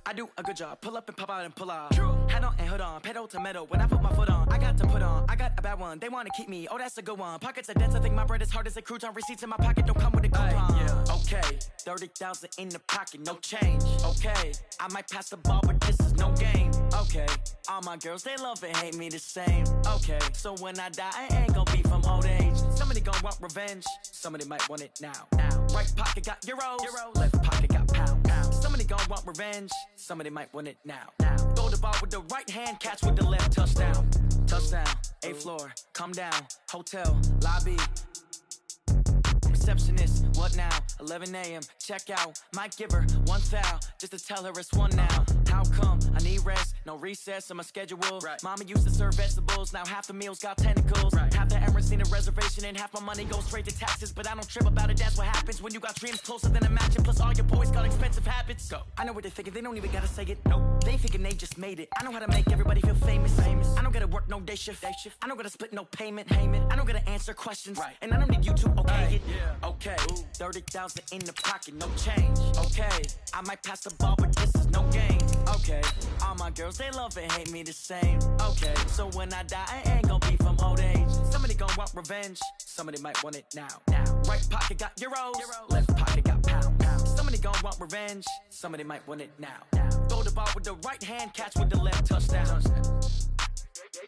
I do a good job. Pull up and pop out and pull off. Head on and hood on, pedal to metal. When I put my foot on, I got to put on. I got a bad one. They want to keep me. Oh, that's a good one. Pockets are dense. I think my bread is hard as a crouton. Receipts in my pocket don't come with a coupon. Yeah. Okay, 30,000 in the pocket, no change. Okay, I might pass the ball, but this is no game. Okay, all my girls they love and hate me the same. Okay, so when I die, I ain't gonna be from old age. Somebody gonna want revenge. Somebody might want it now. Right pocket got euros. Left pocket got pounds. Somebody gon' want revenge. Somebody might want it now. Throw the ball with the right hand, catch with the left. Touchdown. Touchdown. 8th floor. Come down. Hotel. Lobby. Receptionist. What now? 11 a.m. Check out. Might give her one foul just to tell her it's one now. How come? I need rest. No recess in my schedule. Right. Mama used to serve vegetables. Now half the meals got tentacles. Right. Half the Emirates need a reservation and half my money goes straight to taxes. But I don't trip about it. That's what happens when you got dreams closer than a match. And plus all your boys got expensive habits. Go. I know what they're thinking. They don't even gotta say it. Nope. They thinking they just made it. I know how to make everybody feel famous. I don't gotta work no day shift. I don't gotta split no payment. I don't gotta answer questions. Right. And I don't need you to okay it. Yeah. Okay. 30,000 in the pocket, no change. Okay. I might pass the ball, but this is no game. Okay. All my girls, they love and hate me the same. Okay. So when I die, I ain't gonna be from old age. Somebody gon' want revenge. Somebody might want it now. Right pocket got euros. Left pocket got pounds. Somebody gon' want revenge. Somebody might want it now. Throw the ball with the right hand, catch with the left. Touchdown.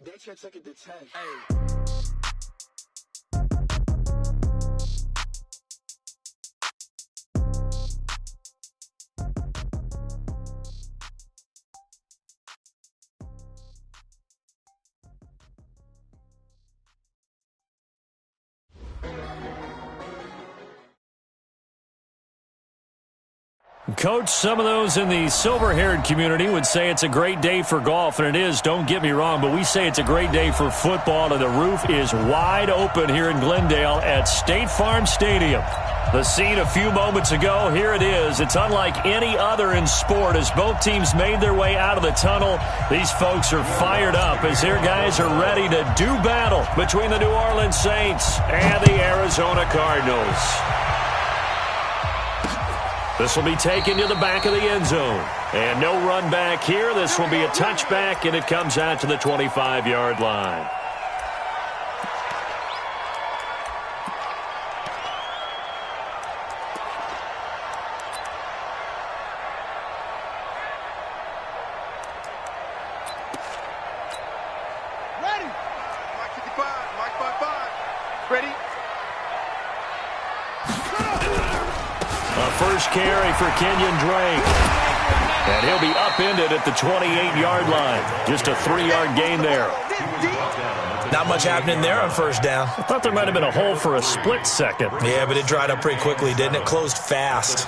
They can't take it to 10. Hey. Coach, some of those in the silver-haired community would say it's a great day for golf, and it is, don't get me wrong, but we say it's a great day for football, and the roof is wide open here in Glendale at State Farm Stadium. The scene a few moments ago, here it is. It's unlike any other in sport as both teams made their way out of the tunnel. These folks are fired up as their guys are ready to do battle between the New Orleans Saints and the Arizona Cardinals. This will be taken to the back of the end zone. And no run back here. This will be a touchback, and it comes out to the 25-yard line. Ready. Mike 55. Mike 55. Ready. A first carry for Kenyon Drake. And he'll be upended at the 28-yard line. Just a 3-yard gain there. Not much happening there on first down. I thought there might have been a hole for a split second. Yeah, but it dried up pretty quickly, didn't it? Closed fast.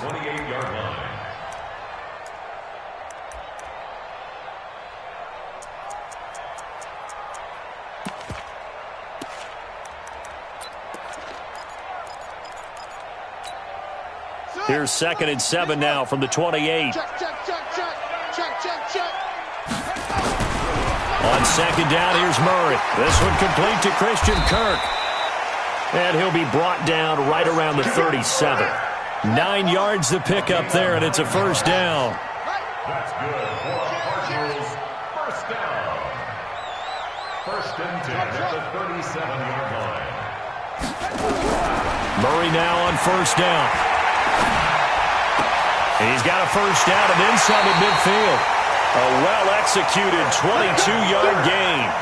Here's 2nd and 7 now from the 28. Check. On 2nd down, here's Murray. This one complete to Christian Kirk. And he'll be brought down right around the 37. 9 yards to pick up there, and it's a first down. That's good for Cardinals. First down. 1st and 10 at the 37-yard line. Murray now on first down. He's got a first down and inside of midfield. A well-executed 22-yard gain.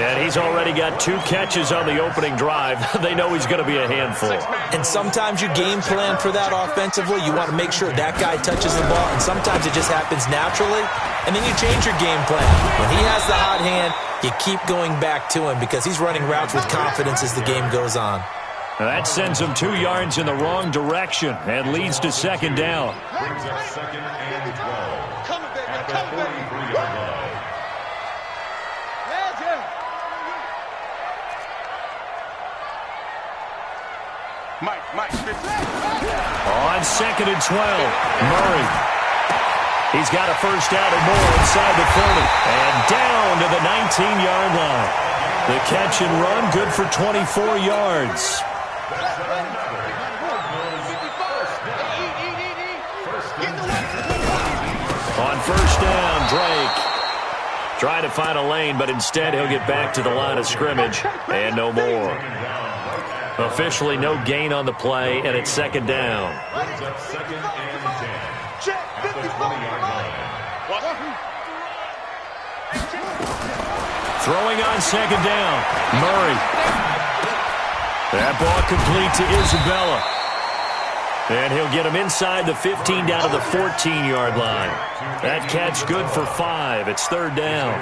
And he's already got 2 catches on the opening drive. They know he's going to be a handful. And sometimes you game plan for that offensively. You want to make sure that guy touches the ball, and sometimes it just happens naturally. And then you change your game plan. When he has the hot hand, you keep going back to him because he's running routes with confidence as the game goes on. That sends him 2 yards in the wrong direction and leads to 2nd down. Brings up 2nd and 12. At the 43-yard line. Mike. On 2nd and 12, Murray. He's got a first down and more inside the 30. And down to the 19-yard line. The catch and run good for 24 yards. On first down, Drake trying to find a lane, but instead he'll get back to the line of scrimmage and no more. Officially no gain on the play, and it's second down. Brings up second and 10 at the 20-yard line. Throwing on second down, Murray. That ball complete to Isabella. And he'll get him inside the 15 down to the 14-yard line. That catch good for 5. It's third down.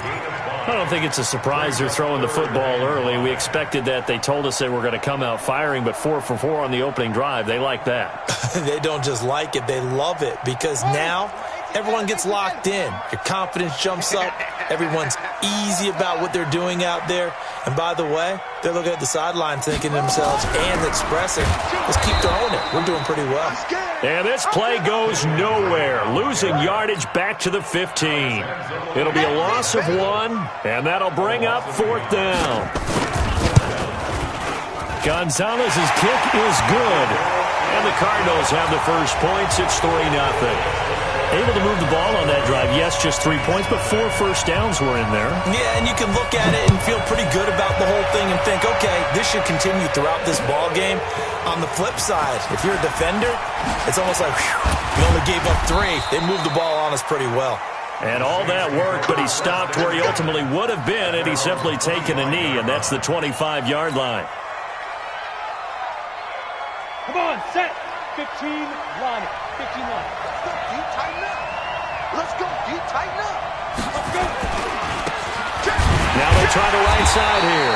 I don't think it's a surprise they're throwing the football early. We expected that. They told us they were going to come out firing, but 4 for 4 on the opening drive. They like that. They don't just like it. They love it because now everyone gets locked in. Your confidence jumps up. Everyone's easy about what they're doing out there. And by the way, they're looking at the sideline thinking to themselves and expressing, let's keep throwing it. We're doing pretty well. And this play goes nowhere. Losing yardage back to the 15. It'll be a loss of 1, and that'll bring up fourth down. Gonzalez's kick is good. And the Cardinals have the first points. It's 3-0. Able to move the ball on that drive. Yes, just 3 points, but 4 first downs were in there. Yeah, and you can look at it and feel pretty good about the whole thing and think, okay, this should continue throughout this ball game. On the flip side, if you're a defender, it's almost like, whew, we only gave up 3. They moved the ball on us pretty well. And all that worked, but he stopped where he ultimately would have been, and he's simply taken a knee, and that's the 25-yard line. Come on, set. 15, line it. 15 line. Deep, tighten up. Let's go. Deep, tighten up. Let's go. Now they try the right side here.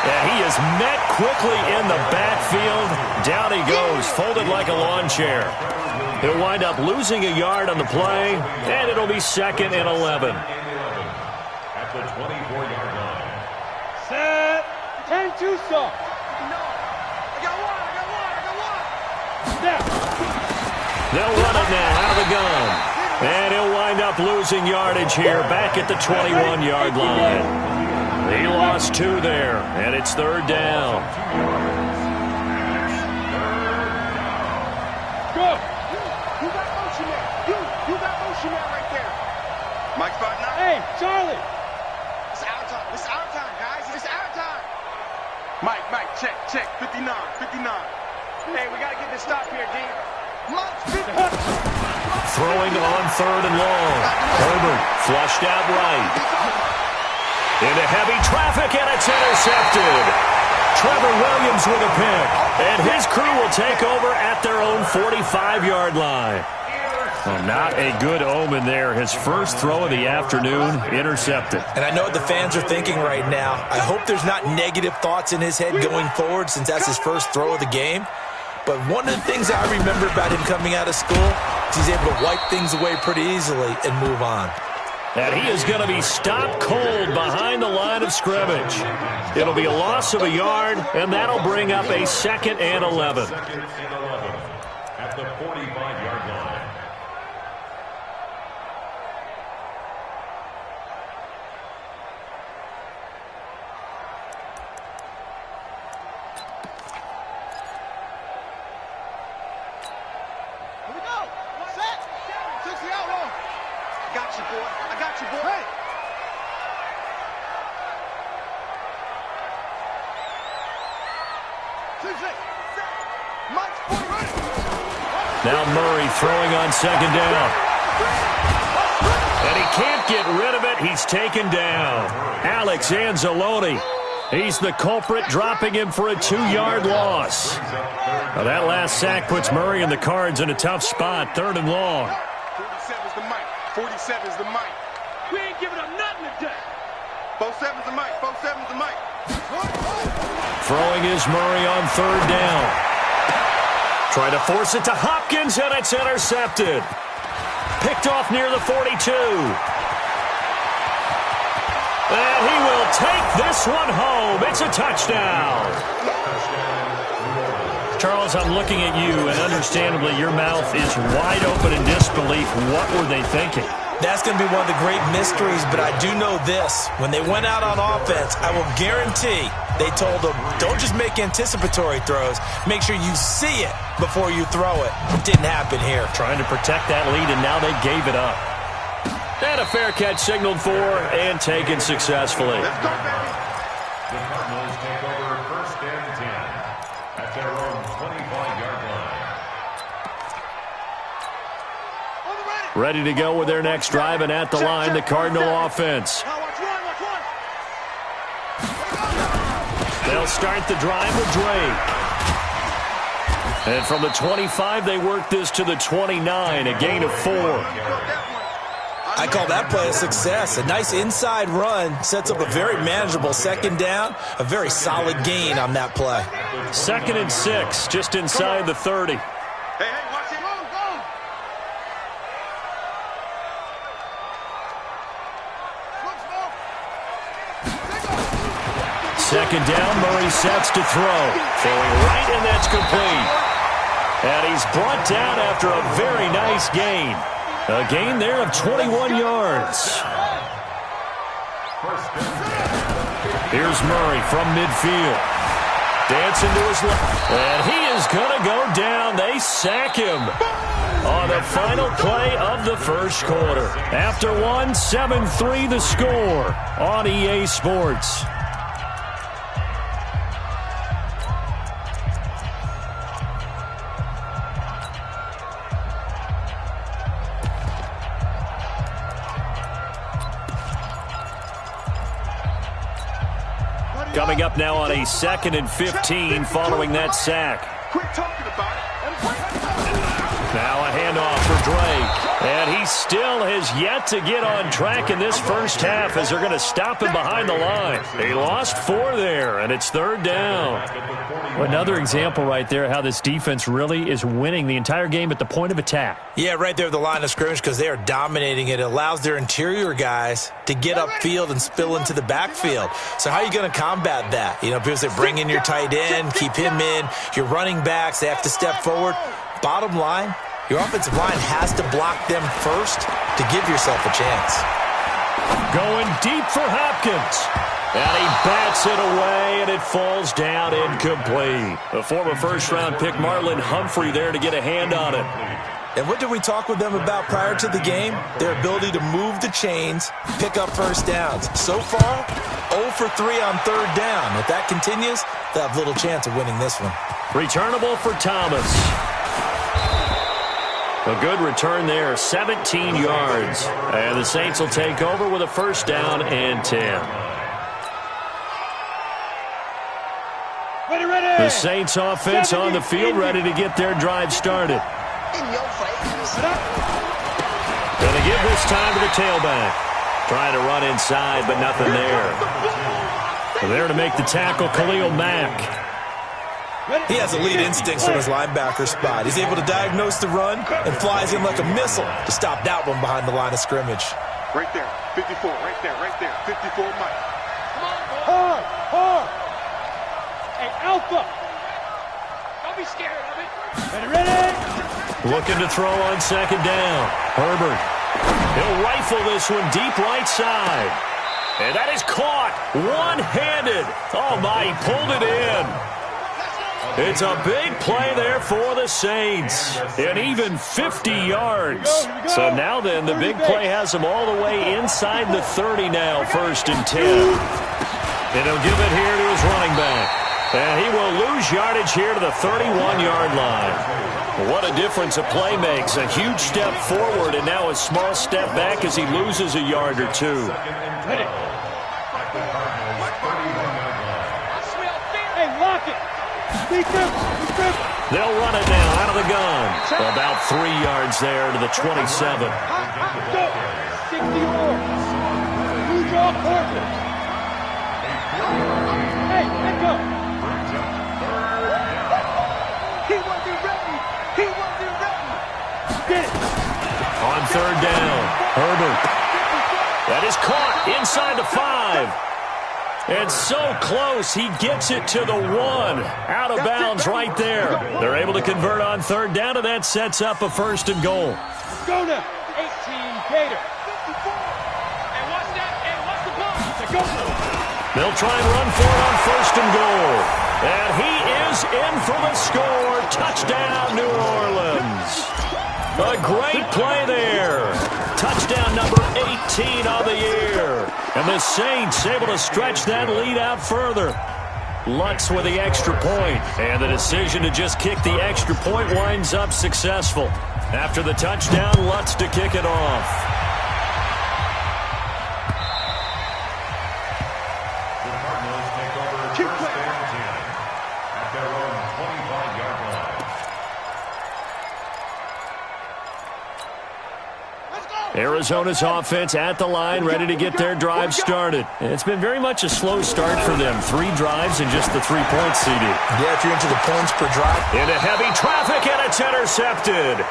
Yeah, he is met quickly in the backfield. Down he goes, folded like a lawn chair. He'll wind up losing a yard on the play, and it'll be 2nd and 11. At the 24-yard line. Set. 10-2 stop. I got one. Snap. They'll run it now out of the gun. And he'll wind up losing yardage here back at the 21-yard line. He lost 2 there, and it's third down. Go. You got motion there. You got motion there right there. Mike spot now. Hey, Charlie. It's our time. It's our time, guys. It's our time. Mike, check. 59. Hey, we got to get this stop here, D. Throwing on third and long. Herbert flushed out right. Into heavy traffic, and it's intercepted. Trevor Williams with a pick. And his crew will take over at their own 45-yard line. Well, not a good omen there. His first throw of the afternoon, intercepted. And I know what the fans are thinking right now. I hope there's not negative thoughts in his head going forward since that's his first throw of the game. But one of the things I remember about him coming out of school is he's able to wipe things away pretty easily and move on. And he is going to be stopped cold behind the line of scrimmage. It'll be a loss of a yard, and that'll bring up a 2nd and 11. At the 45-yard line. Here we go. Set. 60 out long. I got you, boy. Hey. Now Murray throwing on second down. And he can't get rid of it. He's taken down. Alex Anzalone. He's the culprit, dropping him for a 2-yard loss. Now that last sack puts Murray and the Cards in a tough spot. Third and long. 47's the mic. 47's the mic. We ain't giving up nothing today. 47's the mic. 47's the mic. Throwing is Murray on third down. Trying to force it to Hopkins, and it's intercepted. Picked off near the 42. And he will take this one home. It's a touchdown. Charles, I'm looking at you, and understandably, your mouth is wide open in disbelief. What were they thinking? That's going to be one of the great mysteries, but I do know this. When they went out on offense, I will guarantee they told them, don't just make anticipatory throws. Make sure you see it before you throw it. It didn't happen here. Trying to protect that lead, and now they gave it up. And a fair catch signaled for and taken successfully. Let's go, baby. The Cardinals take over 1st and 10 at their own 25-yard line. Ready to go with their next drive, and at the line, the Cardinal offense. They'll start the drive with Drake. And from the 25, they work this to the 29, a gain of 4. I call that play a success. A nice inside run sets up a very manageable second down, a very solid gain on that play. 2nd and 6, just inside the 30. Hey, watch it. Go. Second down, Murray sets to throw. Throwing right, and that's complete. And he's brought down after a very nice gain. A gain there of 21 yards. Here's Murray from midfield. Dancing to his left. And he is going to go down. They sack him on the final play of the first quarter. After one, 7-3 the score on EA Sports. Coming up now on a 2nd and 15 following that sack. Quit talking about it. Now a handoff for Drake. And he still has yet to get on track in this first half as they're going to stop him behind the line. They lost 4 there, and it's 3rd down. Another example right there how this defense really is winning the entire game at the point of attack. Yeah, right there at the line of scrimmage because they are dominating it. It allows their interior guys to get upfield and spill into the backfield. So how are you going to combat that? You know, people say bring in your tight end, keep him in. Your running backs, they have to step forward. Bottom line, your offensive line has to block them first to give yourself a chance. Going deep for Hopkins. And he bats it away, and it falls down incomplete. The former first-round pick Marlon Humphrey there to get a hand on it. And what did we talk with them about prior to the game? Their ability to move the chains, pick up first downs. So far, 0 for 3 on 3rd down. If that continues, they'll have little chance of winning this one. Returnable for Thomas. A good return there, 17 yards. And the Saints will take over with a 1st down and 10. The Saints offense on the field ready to get their drive started. Going to give this time to the tailback. Trying to run inside, but nothing there. There to make the tackle, Khalil Mack. He has elite instincts from his linebacker spot. He's able to diagnose the run and flies in like a missile to stop that one behind the line of scrimmage. Right there, 54, right there, 54 Mike. Hard. Hey, Alpha. Don't be scared of it. Ready. Looking to throw on 2nd down. Herbert. He'll rifle this one deep right side. And that is caught one-handed. Oh, my, he pulled it in. It's a big play there for the Saints. And even 50 yards. So now then, the big play has them all the way inside the 30 now, 1st and 10. And he'll give it here to his running back. And he will lose yardage here to the 31-yard line. What a difference a play makes. A huge step forward and now a small step back as he loses a yard or 2. Hey, lock it. They'll run it down out of the gun. About 3 yards there to the 27. 64. You draw corner. Hey, let go. He wasn't ready. Get it. On 3rd down, Herbert. That is caught inside the 5. And so close, he gets it to the 1. Out of bounds right there. They're able to convert on 3rd down, and that sets up a 1st and goal. Go now. 18 Gator. And watch that. And watch the ball. Go. They'll try and run for it on 1st and goal. And he is in for the score. Touchdown, New Orleans. A great play there. Touchdown number 8 13 on the year. And the Saints able to stretch that lead out further. Lutz with the extra point. And the decision to just kick the extra point winds up successful. After the touchdown, Lutz to kick it off. The Cardinals take over first and 10 at their own 25-yard line. Arizona's offense at the line, ready to get their drive started. It's been very much a slow start for them. 3 drives and just the 3 points, CD. Yeah, if you're into the points per drive. Into heavy traffic, and it's intercepted.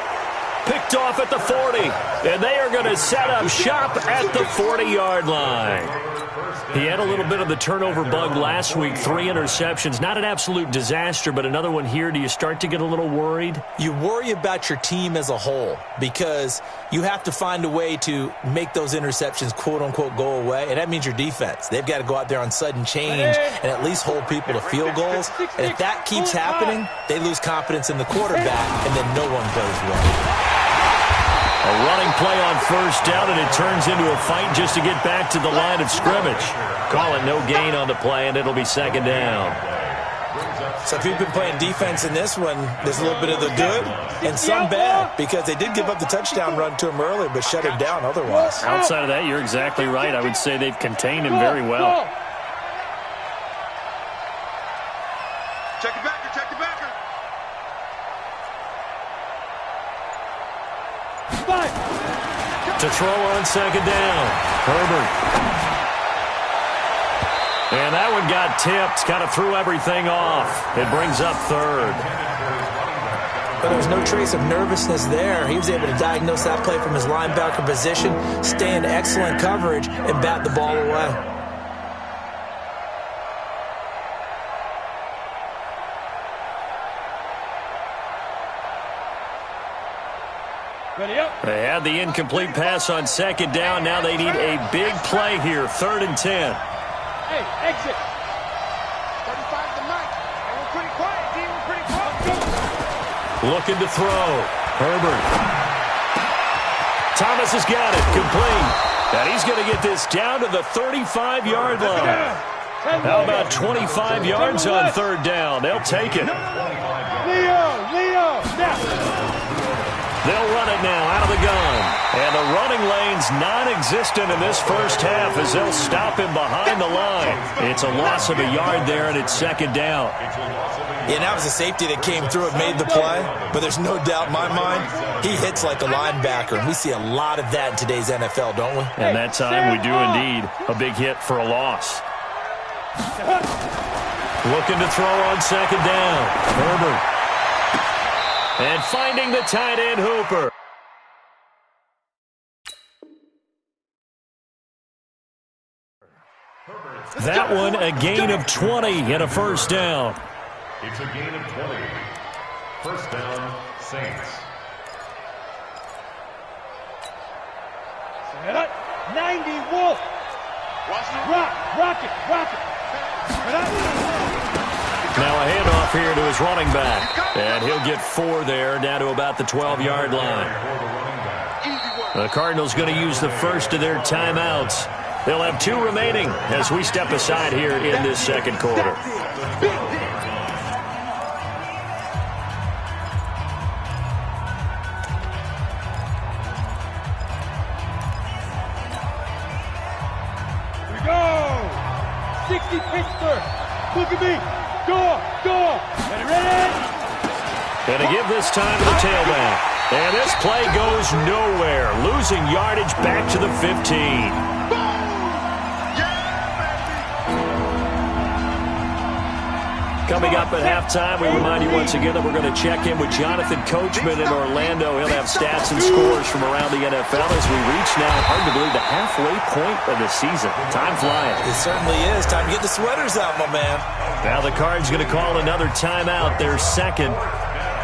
Picked off at the 40, and they are going to set up shop at the 40-yard line. He had a little bit of the turnover bug last week, 3 interceptions. Not an absolute disaster, but another one here. Do you start to get a little worried? You worry about your team as a whole because you have to find a way to make those interceptions, quote-unquote, go away, and that means your defense. They've got to go out there on sudden change and at least hold people to field goals. And if that keeps happening, they lose confidence in the quarterback, and then no one plays well. A running play on first down, and it turns into a fight just to get back to the line of scrimmage. Call it no gain on the play, and it'll be second down. So if you've been playing defense in this one, there's a little bit of the good and some bad because they did give up the touchdown run to him earlier but shut him down otherwise. Outside of that, you're exactly right. I would say they've contained him very well. Check it back. Check it back. To throw on second down, Herbert. And that one got tipped, kind of threw everything off. It brings up third. But there was no trace of nervousness there. He was able to diagnose that play from his linebacker position, stay in excellent coverage, and bat the ball away. They had the incomplete pass on second down. Now they need a big play here, 3rd and 10. Hey, exit. 35 to Mike. And we're pretty quiet, D. We're pretty quiet. Looking to throw. Herbert. Thomas has got it. Complete. And he's going to get this down to the 35-yard line. How about 25 yards on 3rd down? They'll take it. Leo, now. They'll run it now out of the gun. And the running lane's non-existent in this first half as they'll stop him behind the line. It's a loss of a yard there, and it's second down. Yeah, that was a safety that came through and made the play. But there's no doubt in my mind, he hits like a linebacker. And we see a lot of that in today's NFL, don't we? And that time we do indeed. A big hit for a loss. Looking to throw on second down. Herbert. And finding the tight end, Hooper. That one a gain of 20 and a first down. It's a gain of 20. First down, Saints. 90 Wolf. Rock it. Now a handoff here to his running back. And he'll get 4 there, down to about the 12-yard line. The Cardinals going to use the first of their timeouts. They'll have 2 remaining as we step aside here in this second quarter. Here we go. 60 Pittsburgh. Look at me. Go! Ready? And to give this time to the tailback. And this play goes nowhere. Losing yardage back to the 15. Coming up at halftime, we remind you once again that we're going to check in with Jonathan Coachman in Orlando. He'll have stats and scores from around the NFL as we reach now, hard to believe, the halfway point of the season. Time flying. It certainly is. Time to get the sweaters out, my man. Now the Cards going to call another timeout, their second.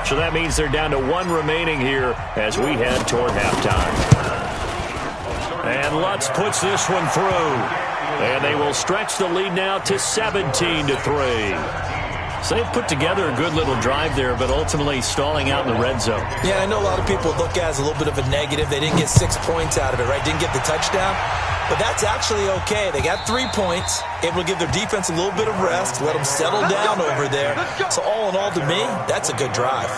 So that means they're down to 1 remaining here as we head toward halftime. And Lutz puts this one through. And they will stretch the lead now to 17-3. So they've put together a good little drive there, but ultimately stalling out in the red zone. Yeah, I know a lot of people look at it as a little bit of a negative. They didn't get 6 points out of it, right? Didn't get the touchdown. But that's actually okay. They got 3 points, able to give their defense a little bit of rest, let them settle down over there. So all in all, to me, that's a good drive.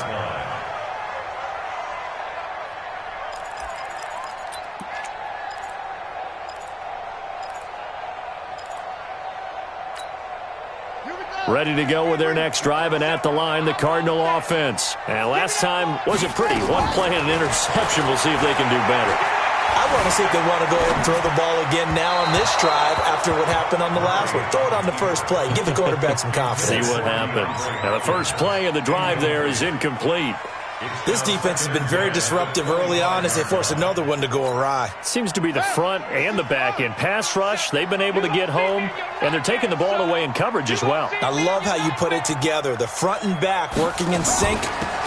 Ready to go with their next drive, and at the line, the Cardinal offense. And last time wasn't pretty. 1 play and an interception. We'll see if they can do better. I want to see if they want to go ahead and throw the ball again now on this drive after what happened on the last one. Throw it on the first play. Give the quarterback some confidence. See what happens. Now, the first play of the drive there is incomplete. This defense has been very disruptive early on as they force another one to go awry. Seems to be the front and the back end. Pass rush, they've been able to get home, and they're taking the ball away in coverage as well. I love how you put it together. The front and back working in sync,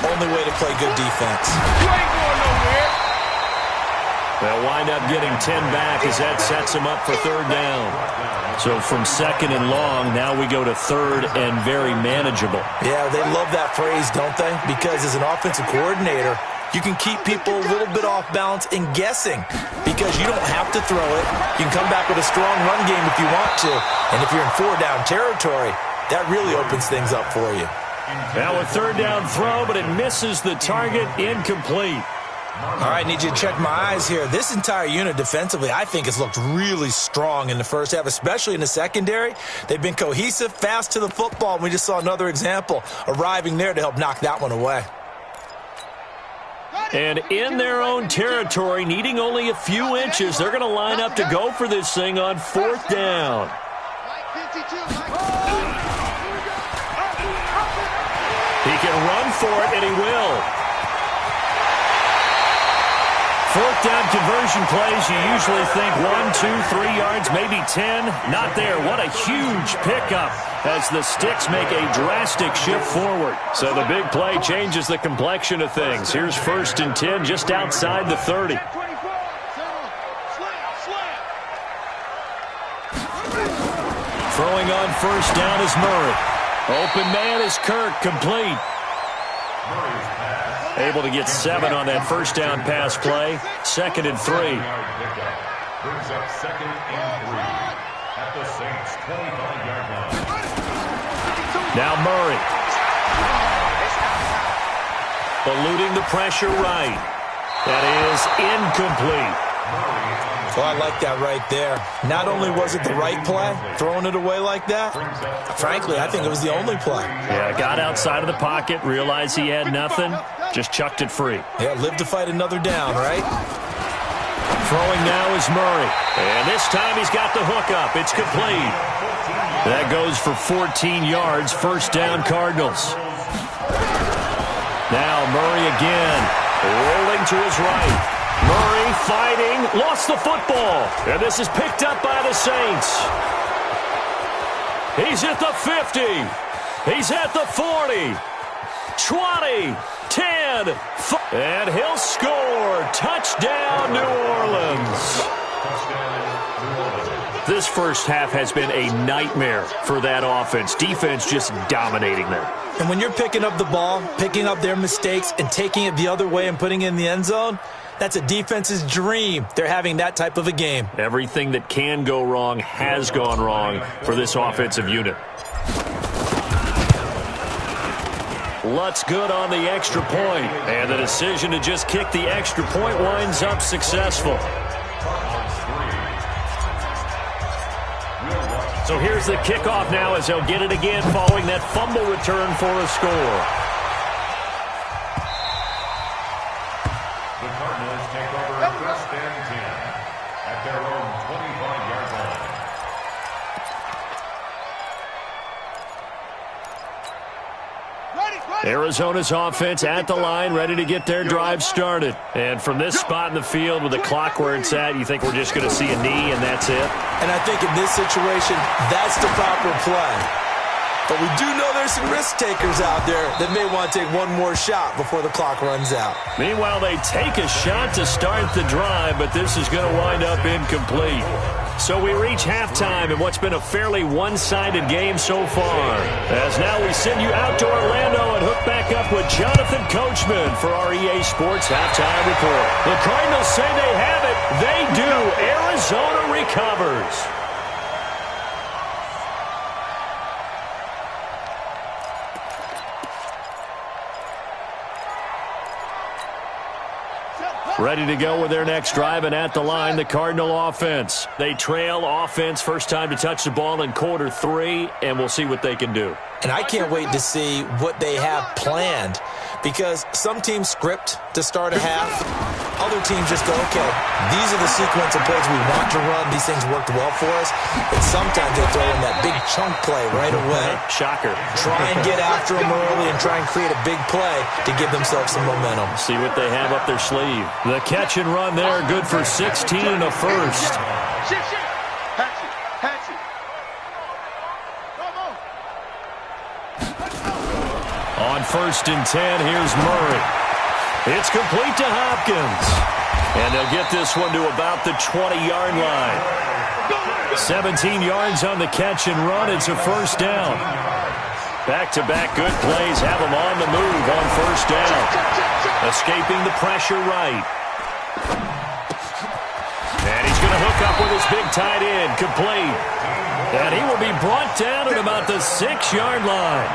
only way to play good defense. You ain't going nowhere. They'll wind up getting 10 back as that sets them up for 3rd down. So from 2nd and long, now we go to 3rd and very manageable. Yeah, they love that phrase, don't they? Because as an offensive coordinator, you can keep people a little bit off balance and guessing because you don't have to throw it. You can come back with a strong run game if you want to. And if you're in 4-down territory, that really opens things up for you. Now a 3rd down throw, but it misses the target, incomplete. All right, need you to check my eyes here. This entire unit defensively, I think, has looked really strong in the first half, especially in the secondary. They've been cohesive, fast to the football, and we just saw another example arriving there to help knock that one away. And in their own territory, needing only a few inches, they're going to line up to go for this thing on 4th down. He can run for it, and he will. 4th down conversion plays, you usually think 1, 2, 3 yards, maybe 10. Not there. What a huge pickup as the Sticks make a drastic shift forward. So the big play changes the complexion of things. Here's 1st and 10 just outside the 30. Throwing on 1st down is Murray. Open man is Kirk, complete. Able to get 7 on that 1st down pass play. 2nd and 3. Brings up 2nd and 3 at the Saints' 25-yard line. Now Murray. Eluding the pressure right. That is incomplete. Well, I like that right there. Not only was it the right play, throwing it away like that, frankly, I think it was the only play. Yeah, got outside of the pocket, realized he had nothing, just chucked it free. Yeah, live to fight another down, right? Throwing now is Murray. And this time he's got the hook up. It's complete. That goes for 14 yards, 1st down Cardinals. Now Murray again, rolling to his right. Murray fighting, lost the football. And this is picked up by the Saints. He's at the 50. He's at the 40. 20, 10, and he'll score. Touchdown, New Orleans. This first half has been a nightmare for that offense. Defense just dominating them. And when you're picking up the ball, picking up their mistakes, and taking it the other way and putting it in the end zone, that's a defense's dream. They're having that type of a game. Everything that can go wrong has gone wrong for this offensive unit. Lutz good on the extra point, and the decision to just kick the extra point winds up successful. So here's the kickoff now as they'll get it again following that fumble return for a score. The Cardinals take over 1st and 10 at their own 25-yard line. Arizona's offense at the line, ready to get their drive started. And from this spot in the field with the clock where it's at, you think we're just going to see a knee and that's it? And I think in this situation, that's the proper play. But we do know there's some risk takers out there that may want to take one more shot before the clock runs out. Meanwhile, they take a shot to start the drive, but this is going to wind up incomplete. So we reach halftime in what's been a fairly one-sided game so far. As now we send you out to Orlando and hook back up with Jonathan Coachman for our EA Sports Halftime Report. The Cardinals say they have it. They do. Arizona recovers. Ready to go with their next drive, and at the line, the Cardinal offense. They trail offense, first time to touch the ball in quarter 3, and we'll see what they can do. And I can't wait to see what they have planned, because some teams script to start a half. Other teams just go, okay, these are the sequence of plays we want to run. These things worked well for us. But sometimes they throw in that big chunk play right away. Shocker. Try and get after them early and try and create a big play to give themselves some momentum. See what they have up their sleeve. The catch and run there, good for 16 and a first. On 1st and 10, here's Murray. It's complete to Hopkins. And they'll get this one to about the 20-yard line. 17 yards on the catch and run. It's a first down. Back-to-back good plays have them on the move on first down. Escaping the pressure right. And he's going to hook up with his big tight end. Complete. And he will be brought down at about the 6-yard line.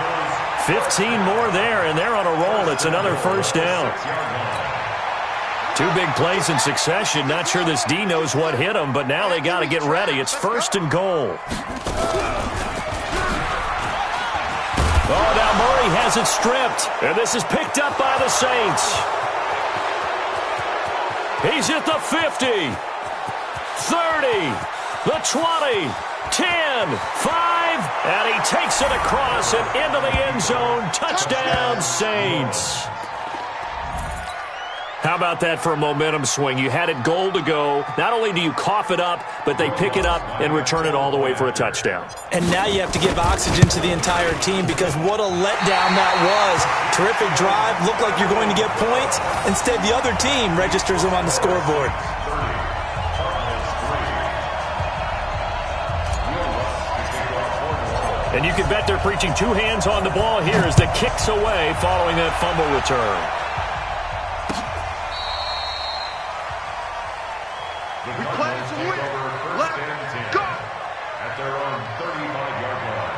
15 more there, and they're on a roll. It's another first down. 2 big plays in succession. Not sure this D knows what hit him, but now they got to get ready. It's 1st and goal. Oh, now Murray has it stripped, and this is picked up by the Saints. He's at the 50, 30, the 20, 10, 5, and he takes it across and into the end zone. Touchdown, Saints. How about that for a momentum swing? You had it goal to go. Not only do you cough it up, but they pick it up and return it all the way for a touchdown. And now you have to give oxygen to the entire team, because what a letdown that was. Terrific drive. Looked like you're going to get points. Instead, the other team registers them on the scoreboard. And you can bet they're preaching 2 hands on the ball here as the kick's away following that fumble return. We play to win. Let's go. At their own 35-yard line.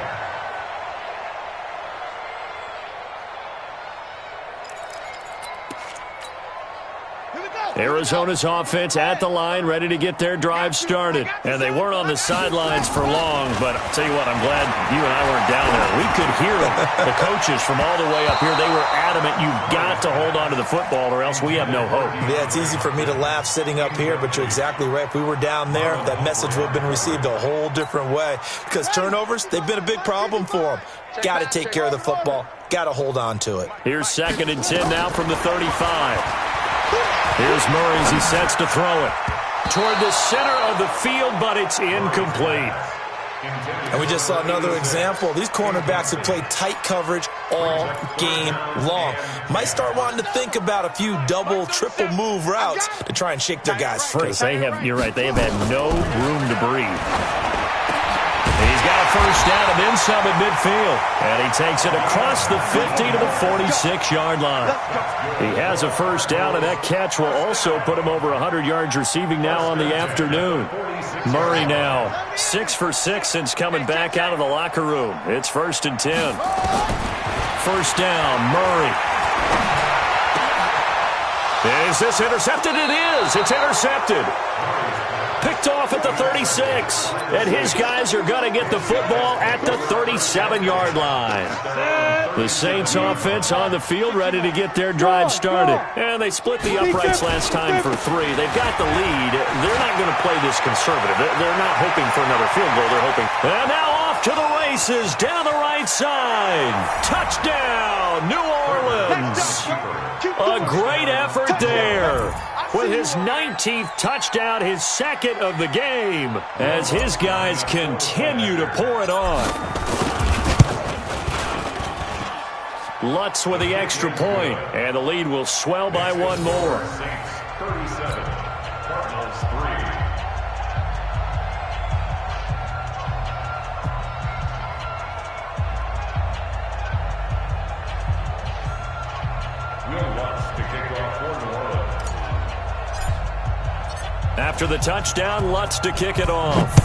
Arizona's offense at the line, ready to get their drive started. And they weren't on the sidelines for long, but I'll tell you what, I'm glad you and I weren't down there. We could hear them, the coaches from all the way up here. They were adamant, you've got to hold on to the football or else we have no hope. Yeah, it's easy for me to laugh sitting up here, but you're exactly right. If we were down there, that message would have been received a whole different way. Because turnovers, they've been a big problem for them. Got to take care of the football. Got to hold on to it. Here's 2nd and 10 now from the 35. Here's Murray as he sets to throw it toward the center of the field, but it's incomplete. And we just saw another example. These cornerbacks have played tight coverage all game long. Might start wanting to think about a few double, triple move routes to try and shake their guys free. You're right, they have had no room to breathe. He's got a first down and then some at midfield. And he takes it across the 50 to the 46-yard line. He has a first down, and that catch will also put him over 100 yards receiving now on the afternoon. Murray now 6 for 6 since coming back out of the locker room. It's 1st and 10. First down, Murray. Is this intercepted? It is. It's intercepted. Picked off at the 36. And his guys are going to get the football at the 37-yard line. The Saints offense on the field ready to get their drive started. And they split the uprights last time for 3. They've got the lead. They're not going to play this conservative. They're not hoping for another field goal. They're hoping. And now off to the races down the right side. Touchdown, New Orleans. A great effort there. With his 19th touchdown, his 2nd of the game, as his guys continue to pour it on. Lutz with the extra point, and the lead will swell by one more. Saints 37, Cardinals 3. Will Lutz to kick off for New Orleans. After the touchdown, Lutz to kick it off.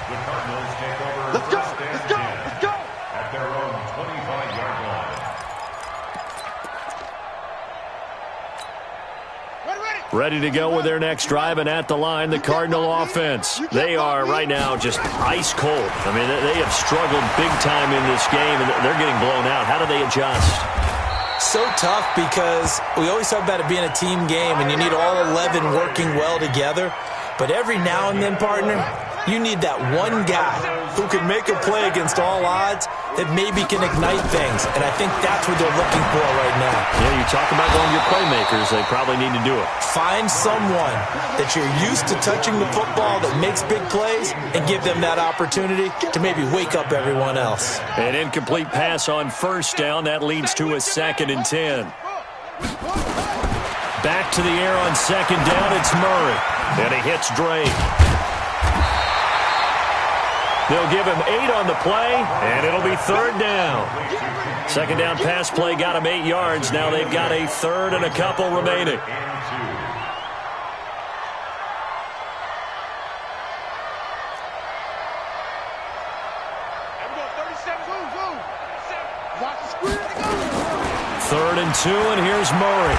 The Cardinals take over Let's go, first and let's go, 10 let's go. at their own 25-yard line. Ready to go with their next drive, and at the line, the Cardinal offense. They are right now just ice cold. I mean, they have struggled big time in this game, and they're getting blown out. How do they adjust? So tough because we always talk about it being a team game, and you need all 11 working well together. But every now and then, partner, you need that one guy who can make a play against all odds that maybe can ignite things. And I think that's what they're looking for right now. Yeah, you talk about going to your playmakers. They probably need to do it. Find someone that you're used to touching the football that makes big plays and give them that opportunity to maybe wake up everyone else. An incomplete pass on first down. That leads to a 2nd and 10. Back to the air on 2nd down. It's Murray. And he hits Drake. They'll give him 8 on the play, and it'll be 3rd down. 2nd down pass play got him 8 yards. Now they've got a 3rd and a couple remaining. Third and 2, and here's Murray.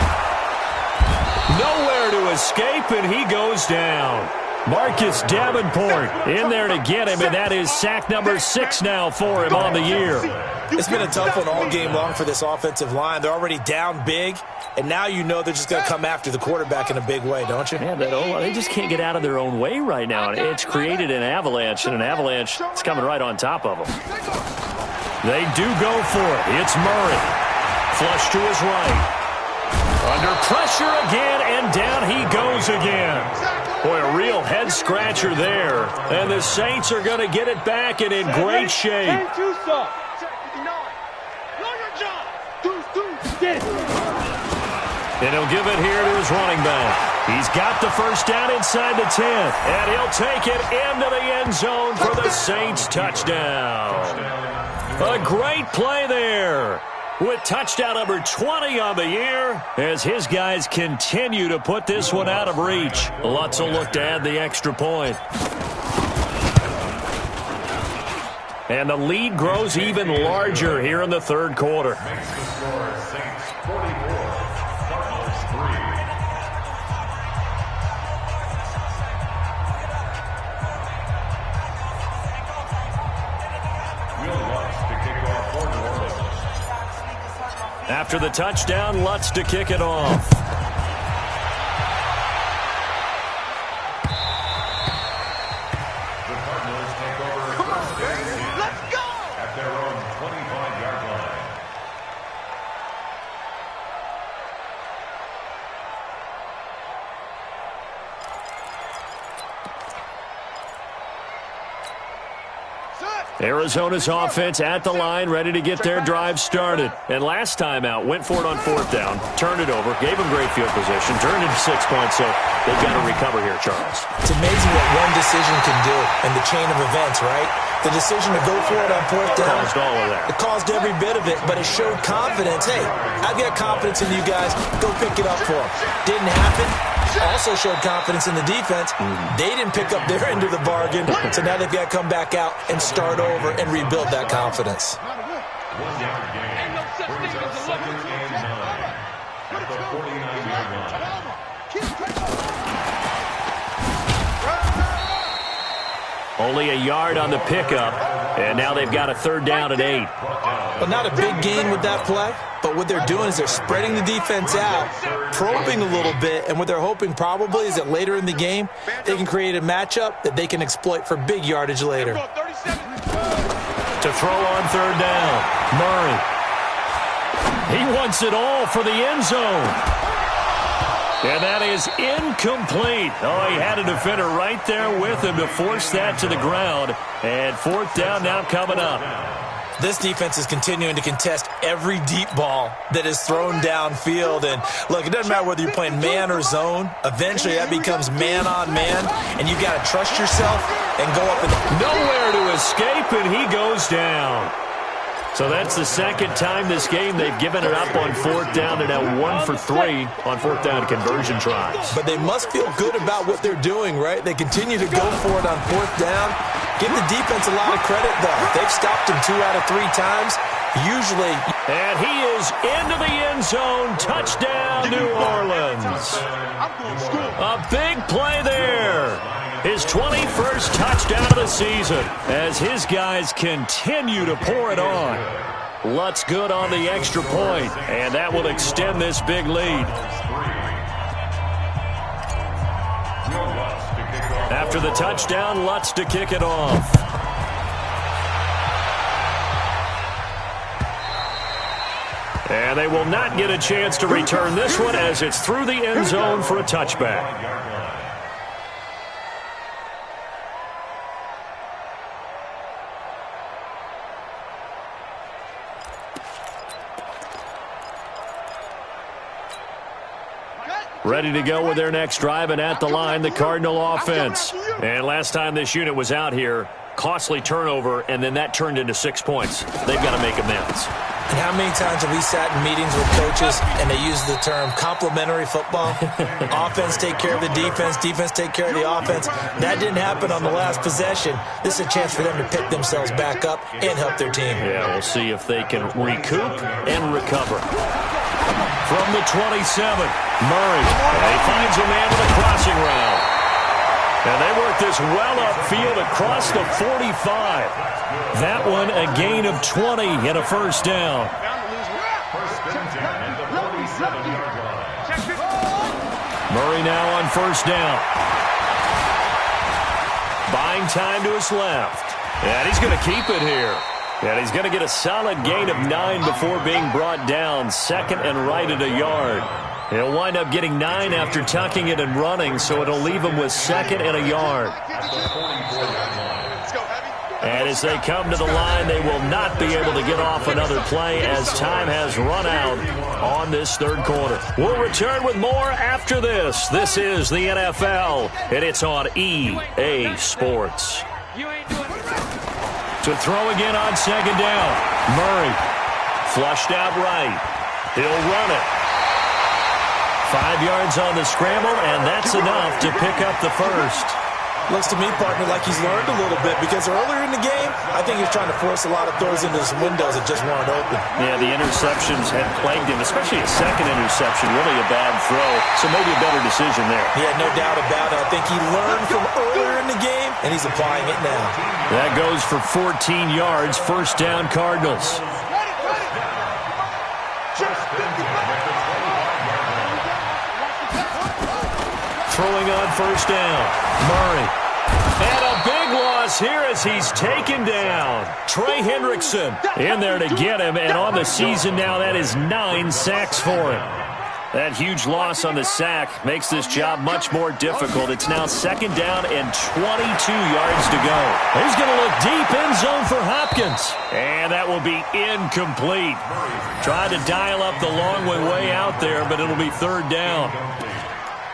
Nowhere to escape, and he goes down. Marcus Davenport in there to get him, and that is sack number 6 now for him on the year. It's been a tough one all game long for this offensive line. They're already down big, and now you know they're just going to come after the quarterback in a big way, don't you? Yeah, they just can't get out of their own way right now. It's created an avalanche, and an avalanche is coming right on top of them. They do go for it. It's Murray. Flush to his right. Under pressure again, and down he goes again. Boy, a real head-scratcher there. And the Saints are going to get it back and in great shape. And he'll give it here to his running back. He's got the first down inside the 10. And he'll take it into the end zone for the Saints touchdown. A great play there, with touchdown number 20 on the year, as his guys continue to put this one out of reach. Lutz will look to add the extra point. And the lead grows even larger here in the 3rd quarter. Makes the score Saints 44, Cardinals 3. Will Lutz to kick off for New Orleans. After the touchdown, Lutz to kick it off. The Cardinals take over first and 10 at their own 25-yard line. Arizona's offense at the line, ready to get their drive started. And last time out, went for it on 4th down, turned it over, gave them great field position, turned it to 6 points, so they've got to recover here, Charles. It's amazing what one decision can do in the chain of events, right? The decision to go for it on 4th down. Caused all of that. It caused every bit of it, but it showed confidence. Hey, I've got confidence in you guys. Go pick it up for them. Didn't happen. Also showed confidence in the defense. They didn't pick up their end of the bargain, so now they've got to come back out and start over and rebuild that confidence. 1-yard gain brings up 2nd and 9 at the 49-yard line. Only a yard on the pickup, and now they've got a 3rd down and 8. But not a big gain with that play, but what they're doing is they're spreading the defense out, probing a little bit, and what they're hoping probably is that later in the game, they can create a matchup that they can exploit for big yardage later. To throw on 3rd down, Murray. He wants it all for the end zone. And that is incomplete. Oh, he had a defender right there with him to force that to the ground. And fourth down now coming up. This defense is continuing to contest every deep ball that is thrown downfield. And, look, it doesn't matter whether you're playing man or zone. Eventually, that becomes man-on-man, and you got to trust yourself and go up. Nowhere to escape, and he goes down. So that's the second time this game they've given it up on fourth down. They're now 1 for 3 on fourth down conversion tries. But they must feel good about what they're doing, right? They continue to go for it on fourth down. Give the defense a lot of credit, though. They've stopped him 2 out of 3 times. Usually. And he is into the end zone. Touchdown, New Orleans. A big play there. His 21st touchdown of the season as his guys continue to pour it on. Lutz good on the extra point, and that will extend this big lead. After the touchdown, Lutz to kick it off. And they will not get a chance to return this one as it's through the end zone for a touchback. Ready to go with their next drive, and at the line, the Cardinal offense. And last time this unit was out here, costly turnover, and then that turned into 6 points. They've got to make amends. And how many times have we sat in meetings with coaches and they use the term complementary football? Offense take care of the defense, defense take care of the offense. That didn't happen on the last possession. This is a chance for them to pick themselves back up and help their team. Yeah, we'll see if they can recoup and recover. From the 27, Murray. And he finds a man with a crossing route. And they work this well upfield across the 45. That one a gain of 20 and a first down. Murray now on first down. Buying time to his left. And he's going to keep it here. And he's going to get a solid gain of 9 before being brought down. Second and right at a yard. He'll wind up getting 9 after tucking it and running, so it'll leave him with second and a yard. And as they come to the line, they will not be able to get off another play as time has run out on this third quarter. We'll return with more after this. This is the NFL, and it's on EA Sports. To throw again on second down. Murray flushed out right. He'll run it. 5 yards on the scramble, and that's enough to pick up the first. Looks to me, partner, like he's learned a little bit because earlier in the game, I think he was trying to force a lot of throws into some windows that just weren't open. Yeah, the interceptions had plagued him, especially a second interception, really a bad throw, so maybe a better decision there. Yeah, no doubt about it. I think he learned from earlier in the game, and he's applying it now. That goes for 14 yards, first down Cardinals. Throwing on first down, Murray. And a big loss here as he's taken down. Trey Hendrickson in there to get him, and on the season now, that is 9 sacks for him. That huge loss on the sack makes this job much more difficult. It's now second down and 22 yards to go. He's going to look deep in zone for Hopkins. And that will be incomplete. Tried to dial up the long way out there, but it'll be third down.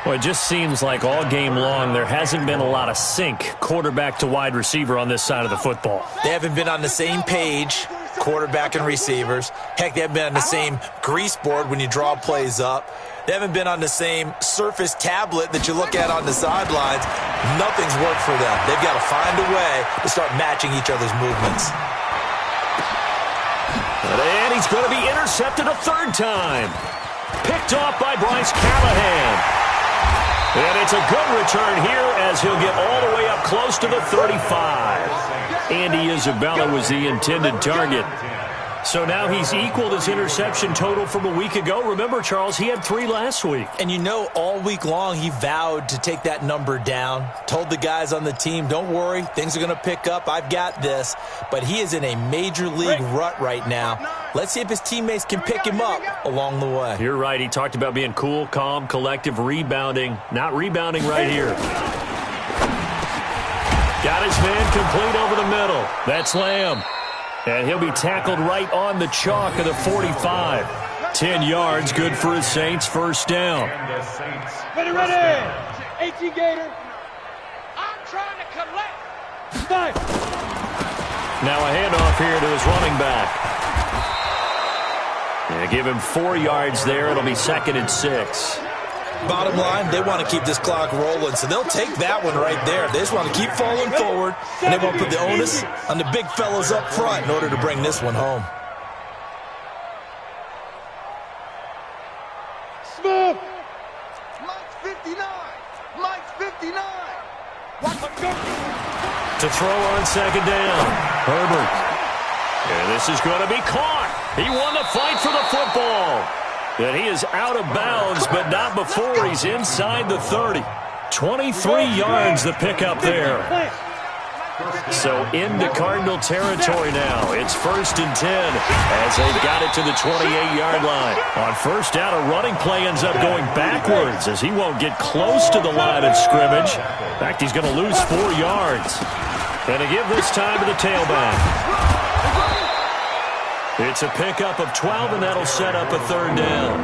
Well, it just seems like all game long there hasn't been a lot of sync quarterback to wide receiver on this side of the football. They haven't been on the same page, quarterback and receivers. Heck, they haven't been on the same grease board when you draw plays up. They haven't been on the same Surface tablet that you look at on the sidelines. Nothing's worked for them. They've got to find a way to start matching each other's movements. And he's going to be intercepted a third time. Picked off by Bryce Callahan. And it's a good return here as he'll get all the way up close to the 35. Andy Isabella was the intended target. So now he's equaled his interception total from a week ago. Remember, Charles, he had 3 last week. And you know, all week long he vowed to take that number down. Told the guys on the team, don't worry, things are going to pick up. I've got this. But he is in a major league rut right now. Let's see if his teammates can pick him up along the way. You're right. He talked about being cool, calm, collective, rebounding. Not rebounding right here. Got his man complete over the middle. That's Lamb. And he'll be tackled right on the chalk of the 45. 10 yards, good for his Saints. First down. Ready. 18 Gator. I'm trying to collect. 5. Now a handoff here to his running back. Yeah, give him 4 yards there. It'll be 2nd and 6. Bottom line, they want to keep this clock rolling, so they'll take that one right there. They just want to keep falling forward, and they want to put the onus on the big fellas up front in order to bring this one home. Smooth. Mike 59. Mike 59. To throw on 2nd down. Herbert. And this is going to be caught. He won the fight for the football. And he is out of bounds, but not before he's inside the 30. 23 yards the pickup there. So into Cardinal territory now. It's 1st and 10 as they've got it to the 28-yard line. On first down, a running play ends up going backwards as he won't get close to the line of scrimmage. In fact, he's going to lose 4 yards. And to give this time to the tailback. It's a pickup of 12, and that'll set up a 3rd down.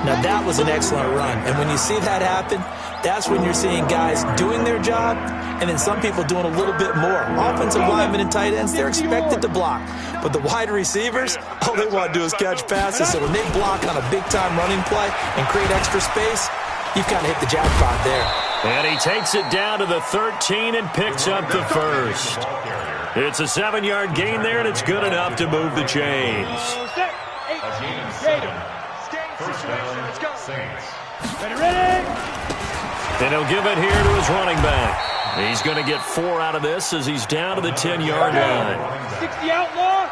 Now, that was an excellent run. And when you see that happen, that's when you're seeing guys doing their job and then some people doing a little bit more. Offensive linemen and tight ends, they're expected to block. But the wide receivers, all they want to do is catch passes. So when they block on a big-time running play and create extra space, you've kind of hit the jackpot there. And he takes it down to the 13 and picks up the 1st. It's a 7-yard gain there, and it's good enough to move the chains. 18 Gator. First down, Saints. Ready. And he'll give it here to his running back. He's going to get 4 out of this as he's down to the 10-yard line. 60 outlaw.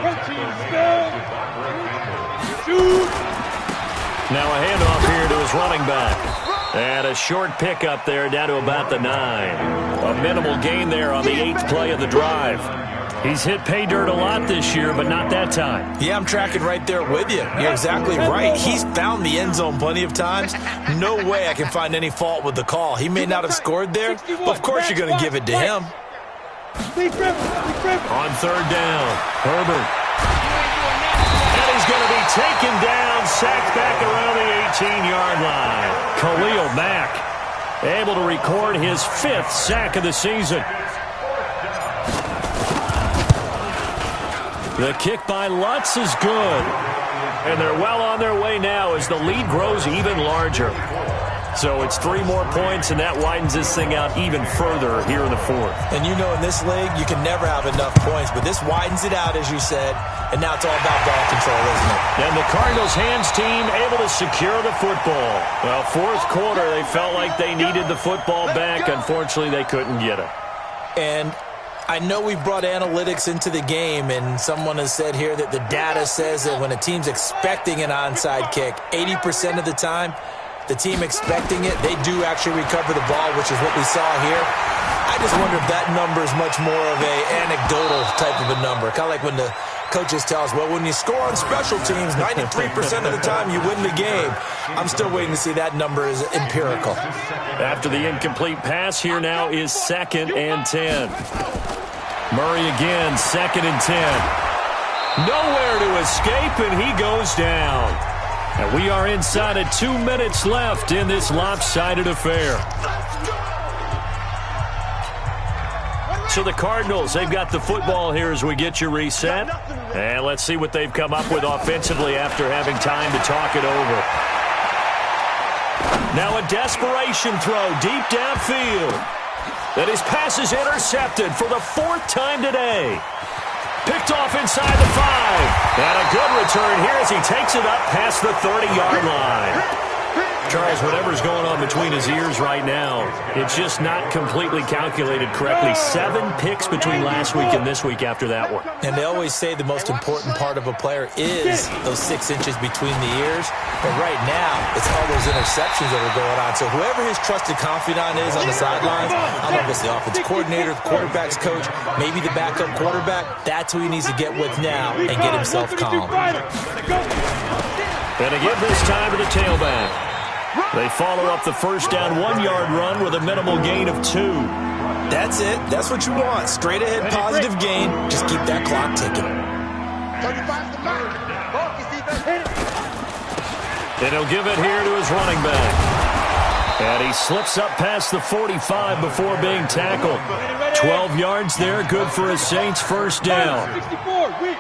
Protein spell. Shoot. Now a handoff here to his running back. And a short pickup there down to about the 9. A minimal gain there on the 8th play of the drive. He's hit pay dirt a lot this year, but not that time. Yeah, I'm tracking right there with you. You're exactly right. He's found the end zone plenty of times. No way I can find any fault with the call. He may not have scored there, but of course you're going to give it to him. On 3rd down, Herbert. And he's going to be taken down, sacked back around the 18-yard line. Khalil Mack able to record his 5th sack of the season. The kick by Lutz is good. And they're well on their way now as the lead grows even larger. So it's 3 more points, and that widens this thing out even further here in the 4th. And you know in this league, you can never have enough points, but this widens it out, as you said, and now it's all about ball control, isn't it? And the Cardinals' hands team able to secure the football. Well, 4th quarter, they felt like they needed the football back. Unfortunately, they couldn't get it. And I know we've brought analytics into the game, and someone has said here that the data says that when a team's expecting an onside kick, 80% of the time, the team expecting it, they do actually recover the ball, which is what we saw here. I just wonder if that number is much more of a anecdotal type of a number. Kind of like when the coaches tell us, well, when you score on special teams, 93% of the time you win the game. I'm still waiting to see that number is empirical. After the incomplete pass, here now is 2nd and 10. Murray again, 2nd and 10. Nowhere to escape, and he goes down. And we are inside of 2 minutes left in this lopsided affair. So the Cardinals, they've got the football here as we get you reset. And let's see what they've come up with offensively after having time to talk it over. Now a desperation throw deep downfield. And his pass is intercepted for the 4th time today. Picked off inside the 5. And a good return here as he takes it up past the 30-yard line. Charles, whatever's going on between his ears right now, it's just not completely calculated correctly. 7 picks between last week and this week after that one. And they always say the most important part of a player is those 6 inches between the ears. But right now, it's all those interceptions that are going on. So whoever his trusted confidant is on the sidelines, I don't know if it's the offensive coordinator, the quarterback's coach, maybe the backup quarterback, that's who he needs to get with now and get himself calm. And again this time to the tailback. They follow up the first down 1-yard run with a minimal gain of 2. That's it. That's what you want. Straight ahead, positive gain. Just keep that clock ticking. And he'll give it here to his running back. And he slips up past the 45 before being tackled. 12 yards there, good for a Saints first down. 64, weak.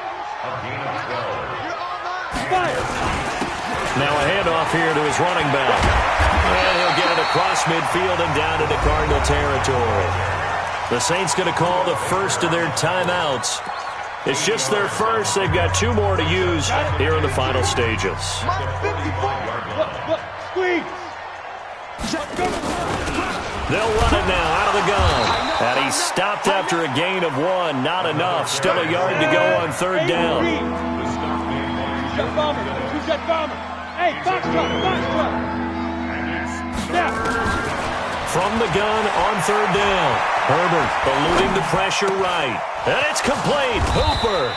Now a handoff here to his running back. And he'll get it across midfield and down into Cardinal territory. The Saints going to call the first of their timeouts. It's just their first. They've got 2 more to use here in the final stages. Squeeze. They'll run it now out of the gun. And he stopped after a gain of 1. Not enough. Still a yard to go on third down. Two-set bomber. Two-set bomber. Hey, box truck. Snap. From the gun on third down. Herbert eluding the pressure right. And it's complete. Hooper.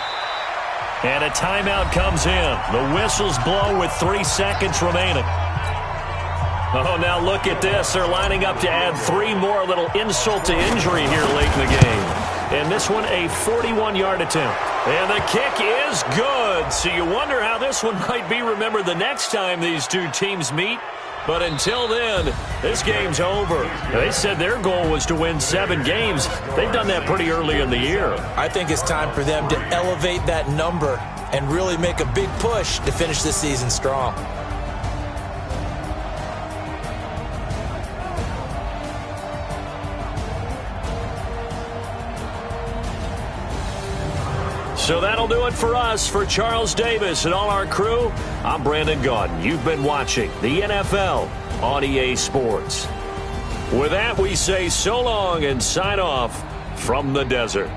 And a timeout comes in. The whistles blow with 3 seconds remaining. Oh, now look at this. They're lining up to add 3 more, little insult to injury here late in the game. And this one, a 41-yard attempt. And the kick is good. So you wonder how this one might be remembered the next time these 2 teams meet. But until then, this game's over. They said their goal was to win 7 games. They've done that pretty early in the year. I think it's time for them to elevate that number and really make a big push to finish this season strong. So that'll do it for us. For Charles Davis and all our crew, I'm Brandon Gaudin. You've been watching the NFL on EA Sports. With that, we say so long and sign off from the desert.